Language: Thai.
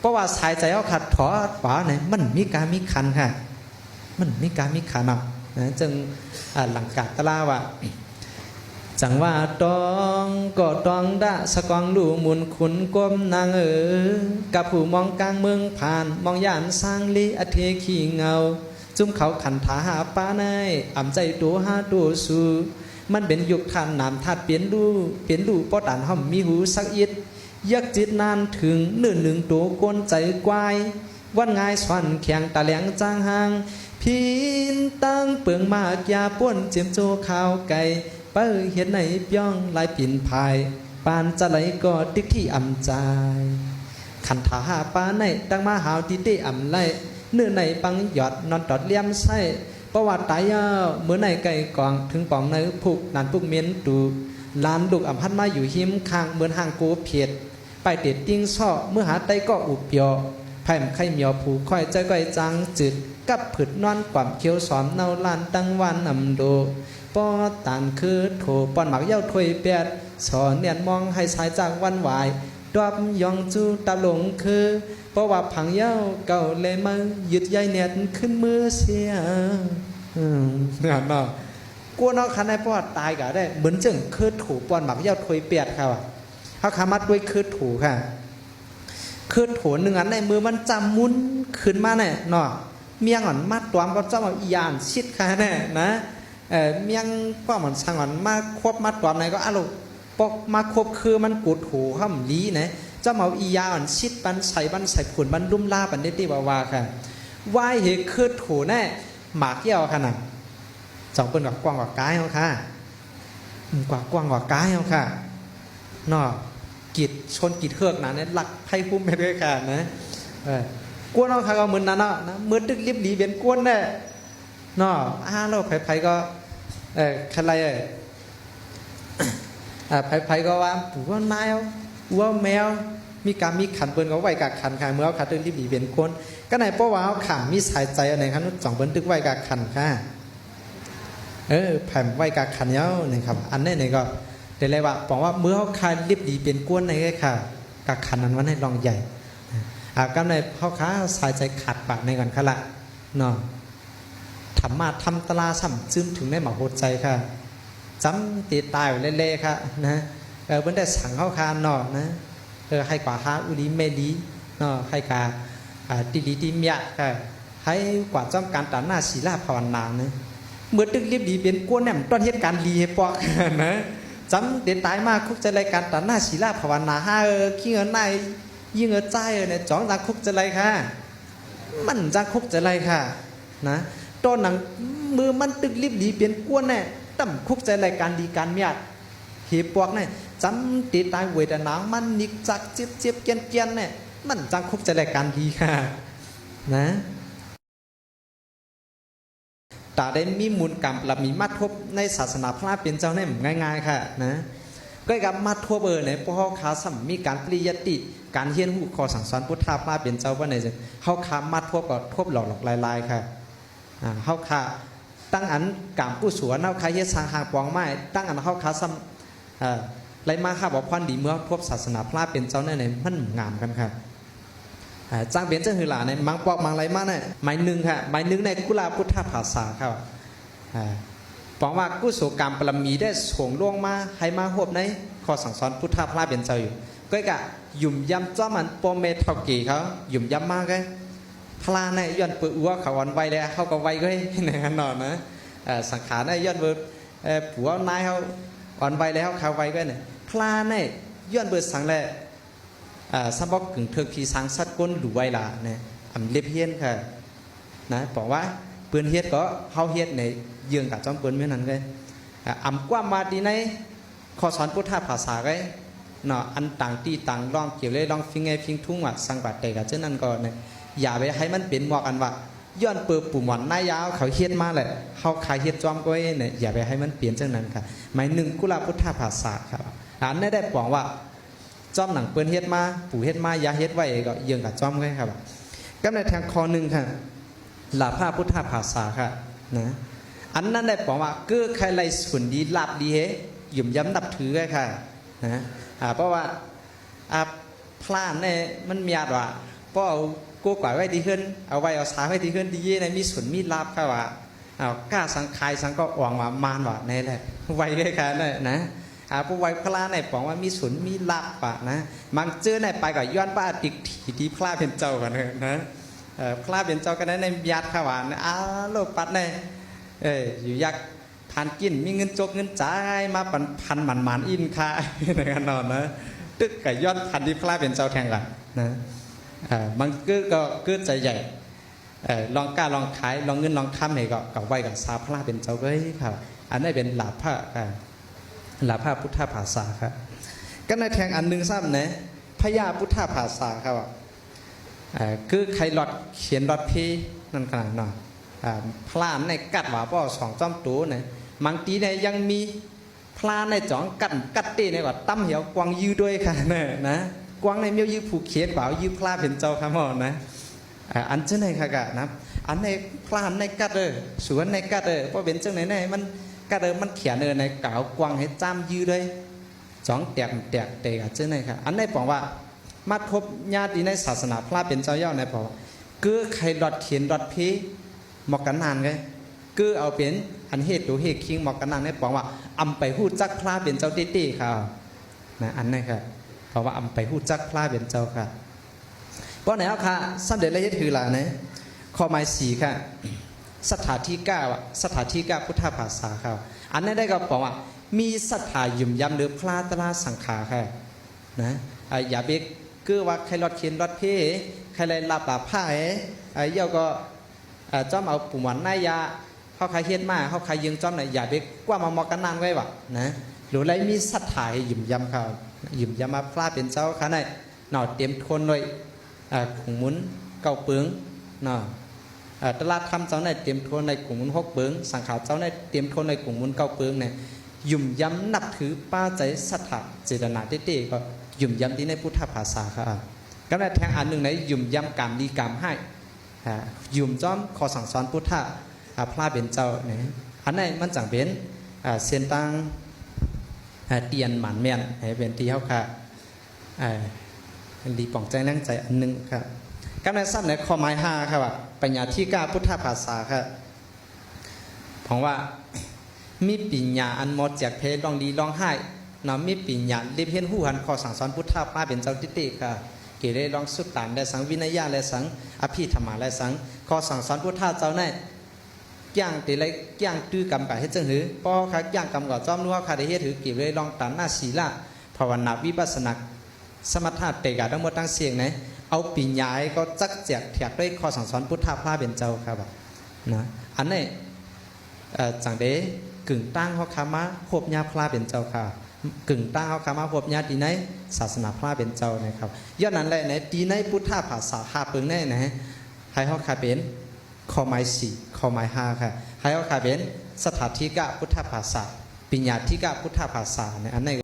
ราะว่าสายใจเขาขัดถอป๋าเนี่ยมันมีการมีขันค่ะมันมีการมีขันอ่ะนะจึงหลังกาตลาว่าจังว่าตองก็ตองดะสกองดูมุนขุนก้มนางกับผู้มองกลางเมืองผ่านมองย่านสร้างลีอเทขี้เงาจุ่มเขาขันถาหาป้าในอ่ำใจตัวหาตัวสู้มันเป็นยุคทานนามธาตุเปลี่ยนดูปอดานห่อมมีหูสักอิดยักจิตนานถึงหนึ่งตัวกวนใจกวายวันง่ายสวนแข่งตาแหลงจางหางพินตั้งเปลืองมากยาป้วนเจียมโจข้าวไก่เปิ้เห็นในย่องลายปิ่นภายปานจะไหลก็ติ๊กที่อ่ำใจขันถาหาปาในตั้งมาหาวที่เตอ่ำไล่เนื้อในปังหยอดนอนตอดเลี้ยมไส้ประวัติตายยาวเมื่อในไก่กองถึงป่องในผูกนานปุกเมียนตูลานดุกอ่ำพัดมาอยู่หิมคางเหมือนห่างโกเพียดไปเด็ดติ้งซ่อเมื่อหาไตก็อุบเปียวไผ่มไข่เหมียวผูกค่อยใจก้อยจังจืดกับผึดนอนกว่ำเขียวสอมเนาลานตั้งวันอ่ำโดปอตานคือโถปอนหมักเย้าถวยเปียดสอนเนียนมองให้สายจากวันวายดอบยองจูตาหลงคือเพราะว่าผังเย้าเก่าเลยมายึดใยเนียนขึ้นมือเสียเนี่ยเนาะกลัวเนาะคันในปอดตายก็ได้เหมือนจึงคือถูปอนหมักเย้าถวยเปียดค่ะเขาขามัดด้วยคือถูค่ะคือถูหนึ่งอันในมือมันจำมุนขึ้นมาเนี่ยเนาะเมียงอ่อนมัดตัวมันก็จะมาอียานชิดค่ะเนี่ยนะเมียงก็เหมือนช่างอ่อนมาควบมัดตัวไหนก็อารมณ์ปกมาควบคือมันกุดหูห้ำลีนะจะมาอียาอ่อนชิดบันใส่ผุนบันลุ่มล่าบันเด็ดที่ว่าค่ะว่ายเหคือถูแน่หมากเยี่ยวขนาดสองเป็นกับกว้างกว่ากายเขาค่ะกว่ากว้างกว่ากายเขาค่ะเนาะกิดชนกิดเฮือกนะเนี่ยหลักไพ่พุ่มไปด้วยค่ะนะกวนเอาค่ะก็เหมือนนั่นนะเหมือนดึกลิบหลีเบียนกวนเนี่ยเนาะเราไผ่ก็ใครไผ่ก็ว่าปู่ว่านายว่าแมวมีการมีขันเปิ้นก็ไหวกับขันค่ะเมื่อขันดึกลิบหลีเบียนกวนก็ในเพราะว่าเขาขันมีสายใจอะไรครับสองเปิ้นดึกไหวกับขันค่ะแผ่ไหวกับขันเย้าเนี่ยครับอันนี้เนี่ยก็เดี๋ยวเลยว่าบอกว่าเมื่อเขาคายรีบดีเป็นก้วนในแค่ค่ะกับขันนั้นวันให้ลองใหญ่ก็ในเขาค้าสายใจขาดปากในกันขละเนาะทำมาทำตลาซ้ำซึมถึงได้หมาโหดใจค่ะจำตีตายเล่ๆค่ะนะเมื่อได้สั่งเขาคาเนาะนะให้กว่าฮาอุลีเมลีเนาะให้กาตีลีตีเมียค่ะให้กว่าจ้องการตัดหน้าศีลาภาวนาเนี่ยเมื่อตึกรีบดีเป็นก้วนเนี่ยต้นเหตุการณ์ดีให้ปอกนะจำเด็ดตายมากคุกจะรายการตัดหน้าศีลาภาวนาห้าขี้เงินในยิ่งใจเนี่ยจ้องจากคุกจะไรค่ะมันจากคุกจะไรค่ะนะตอนหนังมือมันตึกรีบดีเปลี่ยนกวนเนี่ยตั้มคุกจะรายการดีการเมียดเหี่ปวกเนี่ยจำติดตายเวทนามันนิกจักเจ็บเกียนเนี่ยมันจากคุกจะรายการดีค่ะนะแต่ได้มีมูลกรรมและมีมาทบในศาสนาพระเป็นเจ้าเนี่ยง่ายๆค่ะนะก็กับมาทบเนี่ยพวกเขาขาสัมมีการปริยัติการเฮียนหูคอสั่งสอนพุทธาพระเป็นเจ้าว่าในเขาขามาทบก็ทบหลอกลายๆค่ะเขาขาตั้งอันกามผู้สวนเขาขาเฮียสางหางปองไม้ตั้งอันเขาขาสัมไรมาค่ะบอกพันดีเมื่อทบศาสนาพระเป็นเจ้าเนี่ยมันงามกันค่ะจ้างเบียนเจ้าหือหลาในมังปอกมังไรมาเนี่ยหมายหนึ่งค่ะหมายหนึ่งในกุลาพุทธภาษาครับบอกว่ากุศลกรรมปรมีได้ส่งล่วงมาให้มาหวบในข้อสั่งสอนพุทธพระเป็นเจ้าอยู่ก็กะหยุ่มยำจ้อมันโปเมทเท่ากี่เขาหยุ่มยำมากเลยพลาในย้อนเปื้อเขาอ่อนไวเลยเขาก็ไวก็ในขนอนนะสังขารในย้อนเบอร์ผัวนายเขาอ่อนไวแล้วเขาไวก็เนี่ยพลาในย้อนเบอร์สังแลสมบอกกึ่งเถือกพีสังสัตก้นดูไวละเนี่ยเล็บเฮียนค่ะนะบอกว่าเปื้อนเฮียดก็เขาเฮียดในยืงกับจอมเปื้อนเมื่อนั้นเลยกว่ามาดีในข้อสอนพุทธภาษาไงเนาะอันต่างตีต่างลองเกี่ยวเลยลองฟิงไงฟิงทุ่งว่าสังกัดเตะกับเจ้านั่นก็เนี่ยอย่าไปให้มันเป็นหมอกอันว่าย้อนเปิดปุ่มหวานหน้ายาวเขาเฮียดมาเลยเขาขายเฮียดจอมก็เนี่ยอย่าไปให้มันเปลี่ยนเจ้านั้นค่ะหมายหนึ่งกุลาพุทธภาษาครับอันนี้ได้บอกว่าจอมหนังเปิ้นเฮ็ดมาปู่เฮ็ดมายาเฮ็ดไว้ก็เยื่องกับจอมไว้ครับก็ในทางคอหนึ่งค่ะหลาพระพุทธภาษาค่ะนะอันนั้นได้บอกว่าเกื้อใครไรส่วนดีลาบดีเฮหยุ่มย้ำนับถือไว้ค่ะนะเพราะว่าพลาดเนี่ยมันมีอะไรว่า พอเอากู้กว่าไว้ดีขึ้นเอาไว้เอาสาไว้ดีขึ้นดีเย่ในมีส่วนมีลาบค่ะว่าเอากล้าสังคายสังก็อ่วงว่ามานว่าในแหละไว้เลยค่ะนะผู้ไว้พลาในบอกว่ามีส่วนมีลาบปะนะมันเจอในไปกับย้อนป้าติกถีที่พลาเป็นเจ้ากันนะพลาเป็นเจ้ากันในยัดค่ะว่าโลกปัดในอยู่ยักทานกินมีเงินจกเงินจ่ายมาพันมันอินค่ะในการนอนนะตึกกับยอดพันที่พลาเป็นเจ้าแทงกันนะมันก็ใจใหญ่ลองกล้าลองขายลองเงินลองคำเนี่ยก็ไว้กับสาพลาเป็นเจ้าก็ครับอันนี้เป็นหลาภาพุทธภาษาครับก็ในแทงอันหนึ่งซ้ำนะพญาพุทธภาษาครับคือใครหลอดเขียนหลอดพีนั่นขนาดนั้นพลานในกัดว่าพ่อสองจ้อมตัวเนี่ยบางทีเนี่ยยังมีพลานในจ่องกัดตีในว่าตั้มเหี่ยวกวางยืดด้วยค่ะนะกวางในเมียวยืดผูกเขียนว่ายืดพลาเป็นเจ้าครับหมอนะอันเจ้าในค่ะกะนะอันในพลานในกัดสวนในกัดเพราะเป็นเจ้าไหนมันกัดมันเขียนในเก่ากวางให้จ้ำยืดด้วยจ่องแตกเตะเจ้าในค่ะอันในบอกว่ามาพบญาติในศาสนาพลาเป็นเจ้าเย่าในบอกคือใครดอดเขียนดอดพีหมอกกันนานไงคือเอาเป็นอันเหตุตัวเหตุคิงหมอกกันนานเนี่ยบอกว่าอำไปหู้จักพลาเป็นเจ้าเต้ๆค่ะนะอันนี้ค่ะเพราะว่าอำไปหู้จักพลาเป็นเจ้าค่ะเพราะไหนเอาค่ะสำเร็จแล้วถือหล่ะนะข้อหมาย4ค่ะสถานที่9พุทธภาษาค่ะอันนี้ได้ก็บอกว่ามีศรัทธายุ่มยำหรือพลาตลาสังขาค่ะนะอย่าเบกคือว่าใครรอดเขียนรอดเพ่ใครเลยหลับผ้าเย่าก็จ้อมเอาปุ่มหวานนายยาเขาใครเฮ็ดมาเขาใครยิงจ้อมไหนอย่าไปกว่ามาหมอกกันนานไว้วะนะหรือไรมีศรัทธาหยุ่มยำเขาหยุ่มยำมาพลาเป็นเจ้าค่ะในหน่อเตรียมทนเลยขุงมุนเก่าเปืองเนาะตลาดทำเจ้าในเตรียมทนในขุงมุน6เปืองสังขารเจ้าในเตรียมทนในขุงมุนเก่าเปืองเนี่ยหยุ่มยำนับถือป้าใจศรัทธาเจตนาเต้ๆก็หยุ่มยำที่ในพุทธภาษาค่ะก็ได้แทงอันหนึ่งในหยุ่มยำกรรมดีกรรมให้ยุ่มจ้อมขอสั่งสอนพุทธะพระเป็นเจ้าเนี่ยอันนี้มันจังเป็นเส้นตั้งเตียนหมันเมียนเป็นที่เขาค่ะดีป่องใจนั่งใจอันหนึ่งค่ะก็ในสั้นในข้อหมาย5ค่ะว่าปัญญาที่9พุทธภาษาค่ะผมว่ามีปัญญาอันหมดจากเพลลองดีลองให้เนาะมีปัญญาเรียบเห็นหูหันขอสั่งสอนพุทธะพระเป็นเจ้าติติค่ะเกี่ยวกับลองสุดตานและสังวินัยและสังอภิธรรมะและสังขอสั่งสอนพุทธะเจ้าในย่างตีไรย่างตื้อกำกับให้จังหือป้อค่ะย่างกำกับจอมนัวค่ะได้เฮ็ดถือเกี่ยวกับลองตันหน้าศีละภาวนาวิปัสสนาสมถะเตกาทั้งหมดทั้งเสียงไหนเอาปัญญาก็จักแจกแถกด้วยขอสั่งสอนพุทธะพระเป็นเจ้าครับนะอันนี้จังเดกึ่งตั้งเขาคามาพบญาพระเป็นเจ้าค่ะกึ่งตั้งเขาคามาพบญาติในศาสนาพระเป็นเจ้านะครับย้อนนั้นแหละในตีในพุทธภาษาหาเปิงแน่นะให้เขาคาเป็นข้อหมาย4ข้อหมาย5ค่ะให้เขาคาเป็นสถานที่9พุทธภาษาปัญญาที่9พุทธภาษาในอันนี้